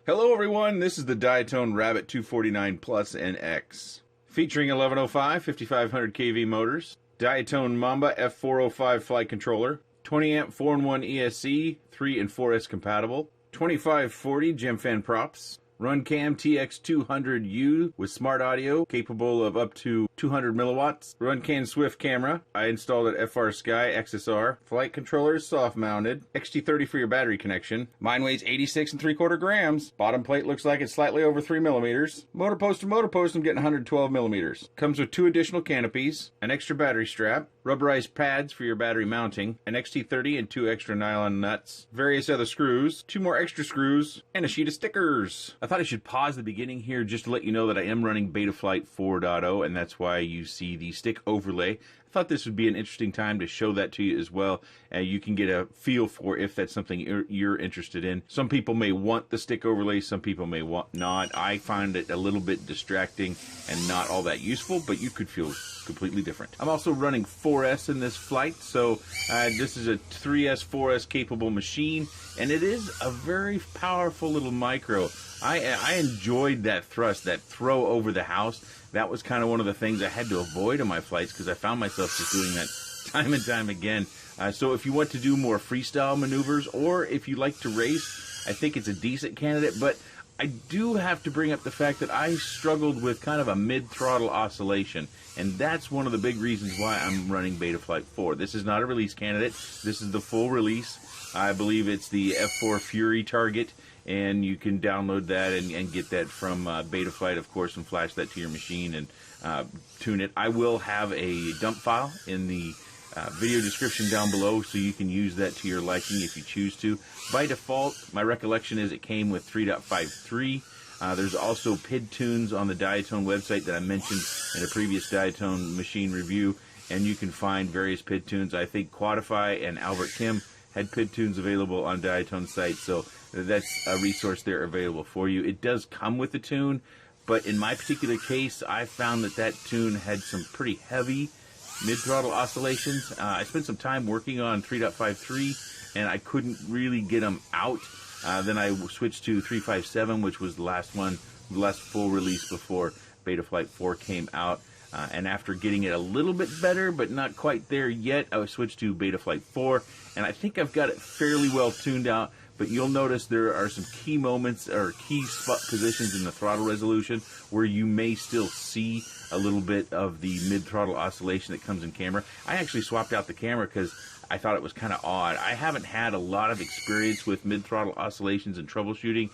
Hello everyone, this is the Diatone Rabbit 249 Plus NX. Featuring 1105 5500 kV motors, Diatone Mamba F405 flight controller, 20 amp 4-in-1 ESC, 3 and 4S compatible, 2540 gem fan props, Runcam TX200U with smart audio capable of up to 200 milliwatts, Runcam Swift camera. I installed at FR Sky XSR. Flight controller is soft mounted. XT30 for your battery connection. Mine weighs 86 3/4 grams. Bottom plate looks like it's slightly over 3 millimeters. Motor post to motor post, I'm getting 112 millimeters. Comes with 2 additional canopies, an extra battery strap, rubberized pads for your battery mounting, an XT30 and 2 extra nylon nuts, various other screws, 2 more extra screws, and a sheet of stickers. I thought I should pause the beginning here just to let you know that I am running Betaflight 4.0, and that's why you see the stick overlay. I thought this would be an interesting time to show that to you as well. You can get a feel for if that's something you're interested in. Some people may want the stick overlay, some people may want not. I find it a little bit distracting and not all that useful, but you could feel completely different. I'm also running 4S in this flight, so this is a 3S, 4S capable machine, and it is a very powerful little micro. I enjoyed that thrust, that throw over the house. That was kind of one of the things I had to avoid on my flights because I found myself just doing that time and time again. So if you want to do more freestyle maneuvers, or if you like to race, I think it's a decent candidate. But I do have to bring up the fact that I struggled with kind of a mid-throttle oscillation, and that's one of the big reasons why I'm running Betaflight 4. This is not a release candidate. This is the full release. I believe it's the F4 Fury target, and you can download that and get that from Betaflight, of course, and flash that to your machine and tune it. I will have a dump file in the video description down below, so you can use that to your liking if you choose to. By default, my recollection is it came with 3.53. There's also PID tunes on the Diatone website that I mentioned in a previous Diatone machine review, and you can find various PID tunes. I think Quadify and Albert Kim had PID tunes available on Diatone site, so that's a resource there available for you. It does come with a tune, but in my particular case, I found that that tune had some pretty heavy mid-throttle oscillations. I spent some time working on 3.53, and I couldn't really get them out. Then I switched to 3.57, which was the last one, the last full release before Betaflight 4 came out. And after getting it a little bit better, but not quite there yet, I switched to Betaflight 4, and I think I've got it fairly well tuned out. But you'll notice there are some key moments or key spot positions in the throttle resolution where you may still see a little bit of the mid-throttle oscillation that comes in camera. I actually swapped out the camera because I thought it was kind of odd. I haven't had a lot of experience with mid-throttle oscillations and troubleshooting,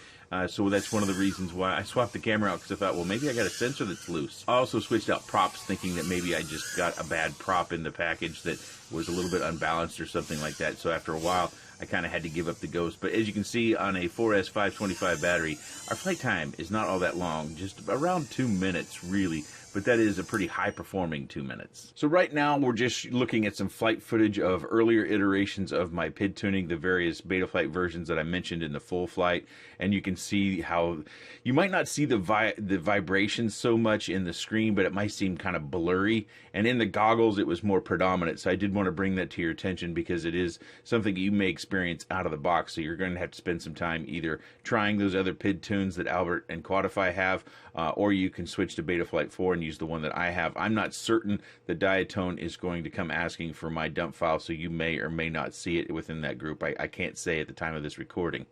so that's one of the reasons why I swapped the camera out, because I thought, well, maybe I got a sensor that's loose. I also switched out props, thinking that maybe I just got a bad prop in the package that was a little bit unbalanced or something like that. So after a while, I kind of had to give up the ghost. But as you can see, on a 4S 525 battery, our flight time is not all that long, just around 2 minutes, really. But that is a pretty high-performing 2 minutes. So right now, we're just looking at some flight footage of earlier iterations of my PID tuning, the various Betaflight versions that I mentioned in the full flight. And you can see how you might not see the vibrations so much in the screen, but it might seem kind of blurry. And in the goggles, it was more predominant. So I did want to bring that to your attention because it is something you may experience out of the box. So you're going to have to spend some time either trying those other PID tunes that Albert and Quadify have, or you can switch to Betaflight 4 and use the one that I have. I'm not certain the Diatone is going to come asking for my dump file, so you may or may not see it within that group. I can't say at the time of this recording.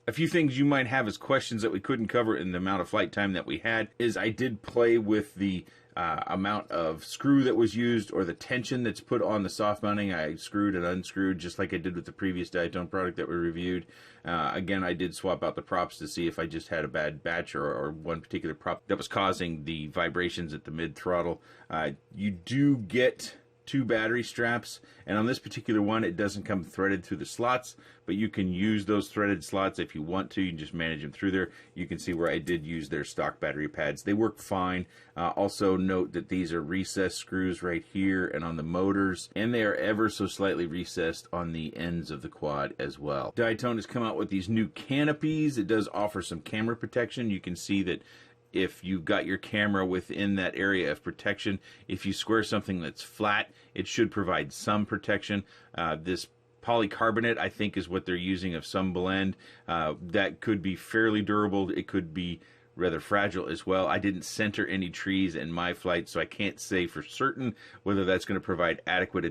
A few things you might have as questions that we couldn't cover in the amount of flight time that we had is I did play with the amount of screw that was used, or the tension that's put on the soft mounting. I screwed and unscrewed just like I did with the previous Diatone product that we reviewed. Again, I did swap out the props to see if I just had a bad batch or one particular prop that was causing the vibrations at the mid-throttle. You do get 2 battery straps, and on this particular one it doesn't come threaded through the slots, but you can use those threaded slots if you want to. You can just manage them through there. You can see where I did use their stock battery pads. They work fine. Also note that these are recessed screws right here and on the motors, and they are ever so slightly recessed on the ends of the quad as well. Diatone has come out with these new canopies. It does offer some camera protection. You can see that if you've got your camera within that area of protection. If you square something that's flat, it should provide some protection. This polycarbonate, I think, is what they're using of some blend. That could be fairly durable. It could be rather fragile as well. I didn't center any trees in my flight, so I can't say for certain whether that's going to provide adequate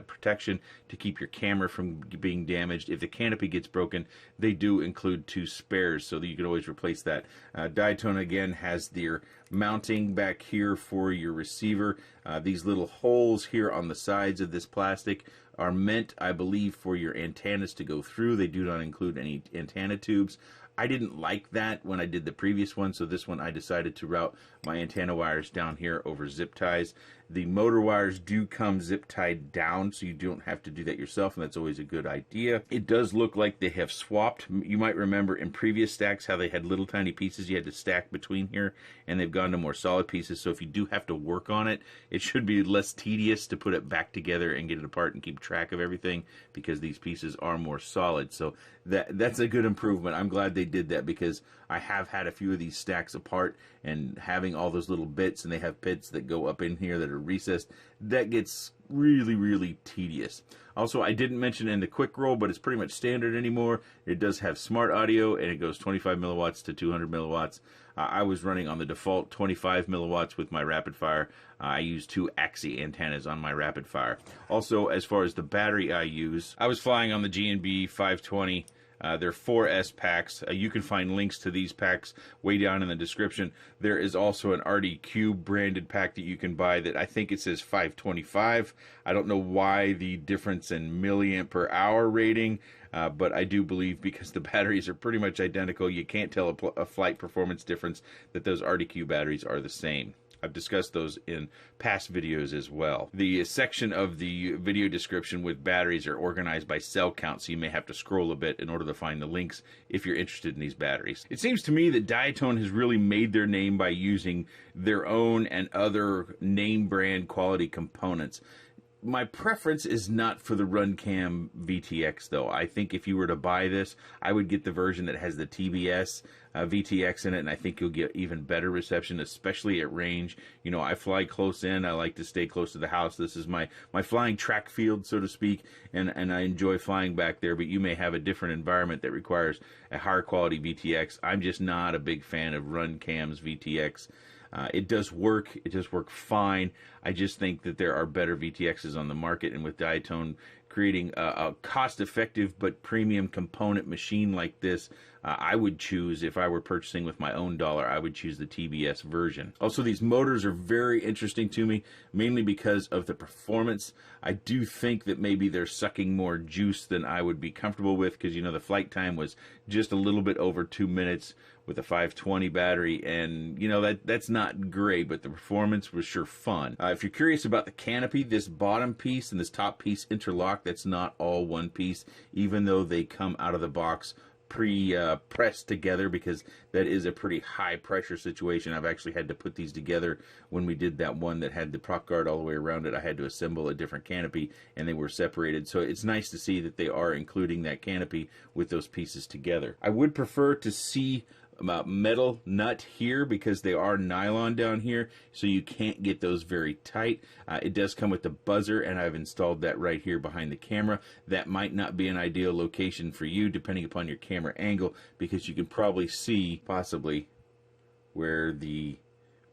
protection to keep your camera from being damaged. If the canopy gets broken, they do include 2 spares, so that you can always replace that. Diatone, again, has their mounting back here for your receiver. These little holes here on the sides of this plastic are meant, I believe, for your antennas to go through. They do not include any antenna tubes. I didn't like that when I did the previous one, so this one I decided to route my antenna wires down here over zip ties. The motor wires do come zip tied down, so you don't have to do that yourself, and that's always a good idea. It does look like they have swapped. You might remember in previous stacks how they had little tiny pieces you had to stack between here, and they've gone to more solid pieces, so if you do have to work on it, it should be less tedious to put it back together and get it apart and keep track of everything, because these pieces are more solid. So that's a good improvement. I'm glad they did that, because I have had a few of these stacks apart, and having all those little bits, and they have pits that go up in here that are recessed, that gets really tedious. Also, I didn't mention in the quick roll, but it's pretty much standard anymore. It does have smart audio, and it goes 25 milliwatts to 200 milliwatts. I was running on the default 25 milliwatts with my rapid fire. I use 2 Axie antennas on my rapid fire. Also, as far as the battery I use, I was flying on the GNB 520. They're 4S packs. You can find links to these packs way down in the description. There is also an RDQ branded pack that you can buy that I think it says 525. I don't know why the difference in milliamp per hour rating, but I do believe because the batteries are pretty much identical, you can't tell a flight performance difference, that those RDQ batteries are the same. I've discussed those in past videos as well. The section of the video description with batteries are organized by cell count, so you may have to scroll a bit in order to find the links if you're interested in these batteries. It seems to me that Diatone has really made their name by using their own and other name brand quality components. My preference is not for the RunCam VTX, though. I think if you were to buy this, I would get the version that has the TBS VTX in it, and I think you'll get even better reception, especially at range. You know, I fly close in. I like to stay close to the house. This is my flying track field, so to speak, and I enjoy flying back there, but you may have a different environment that requires a higher quality VTX. I'm just not a big fan of RunCam's VTX. It does work. It does work fine. I just think that there are better VTXs on the market, and with Diatone creating a cost-effective but premium component machine like this, I would choose, if I were purchasing with my own dollar, I would choose the TBS version. Also, these motors are very interesting to me, mainly because of the performance. I do think that maybe they're sucking more juice than I would be comfortable with, because, you know, the flight time was just a little bit over 2 minutes with a 520 battery, and, you know, that's not great, but the performance was sure fun. If you're curious about the canopy, this bottom piece and this top piece interlock, that's not all one piece, even though they come out of the box pressed together, because that is a pretty high pressure situation. I've actually had to put these together when we did that one that had the prop guard all the way around it. I had to assemble a different canopy, and they were separated. So it's nice to see that they are including that canopy with those pieces together. I would prefer to see metal nut here, because they are nylon down here, so you can't get those very tight. It does come with the buzzer, and I've installed that right here behind the camera. That might not be an ideal location for you, depending upon your camera angle, because you can probably see possibly where the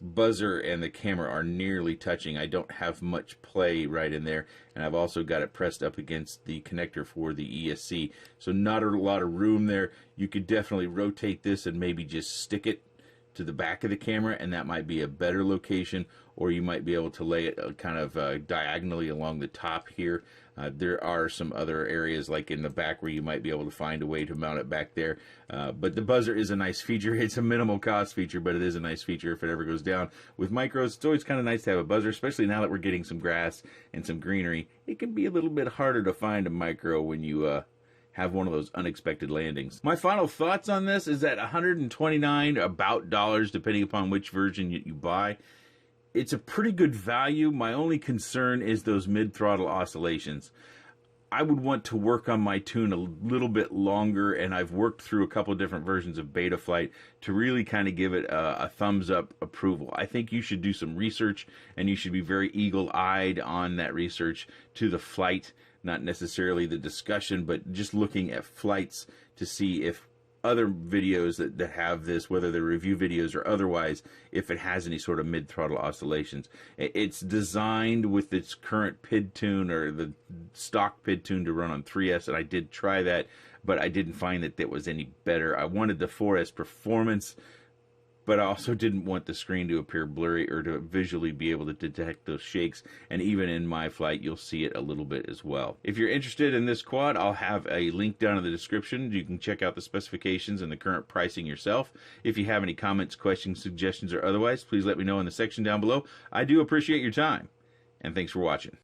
buzzer and the camera are nearly touching. I don't have much play right in there, and I've also got it pressed up against the connector for the ESC, so not a lot of room there. You could definitely rotate this and maybe just stick it to the back of the camera, and that might be a better location, or you might be able to lay it kind of diagonally along the top here. There are some other areas like in the back where you might be able to find a way to mount it back there, but the buzzer is a nice feature. It's a minimal cost feature, but it is a nice feature if it ever goes down. With micros, it's always kind of nice to have a buzzer, especially now that we're getting some grass and some greenery. It can be a little bit harder to find a micro when you have one of those unexpected landings. My final thoughts on this is that $129 about dollars, depending upon which version you buy. It's a pretty good value. My only concern is those mid-throttle oscillations. I would want to work on my tune a little bit longer, and I've worked through a couple of different versions of Betaflight to really kind of give it a thumbs up approval. I think you should do some research, and you should be very eagle-eyed on that research to the flight, not necessarily the discussion, but just looking at flights to see if other videos that have this, whether they're review videos or otherwise, if it has any sort of mid-throttle oscillations. It's designed with its current PID tune, or the stock PID tune, to run on 3S, and I did try that, but I didn't find that was any better. I wanted the 4S performance, but I also didn't want the screen to appear blurry or to visually be able to detect those shakes. And even in my flight, you'll see it a little bit as well. If you're interested in this quad, I'll have a link down in the description. You can check out the specifications and the current pricing yourself. If you have any comments, questions, suggestions, or otherwise, please let me know in the section down below. I do appreciate your time, and thanks for watching.